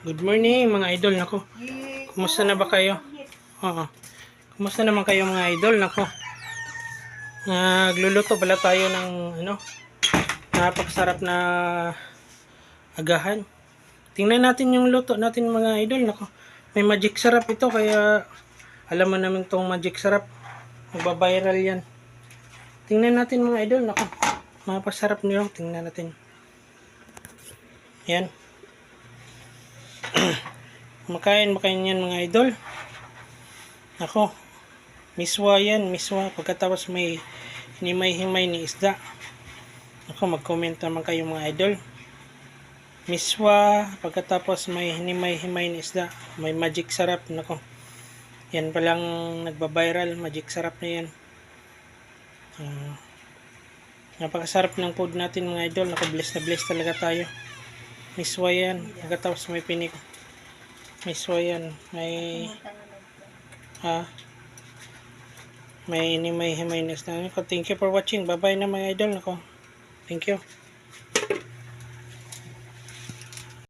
Good morning mga idol. Nako, kumusta na ba kayo? Oo. Kumusta naman kayo mga idol? Nako, nagluluto pala tayo ng napakasarap na agahan. Tingnan natin yung luto natin mga idol. Nako, may magic sarap ito, kaya alam mo naman tong magic sarap, magbabiral yan. Tingnan natin mga idol. Nako, napakasarap nito. Tingnan natin. Yan. Makain yan mga idol. Ako, miswa yan, miswa. Pagkatapos may himay-himay ni isda. Ako, mag-comment naman kayo mga idol. Miswa, pagkatapos may himay-himay ni isda. May magic sarap. Nako, yan palang nagbabiral. Magic sarap na yan. Napakasarap ng food natin mga idol. Nako, bless na bless talaga tayo. Miswa yan. Pagkatapos may pinik. Miswa yan. May himay-himay na isda. Thank you for watching. Bye-bye na mga idol. Nako, thank you.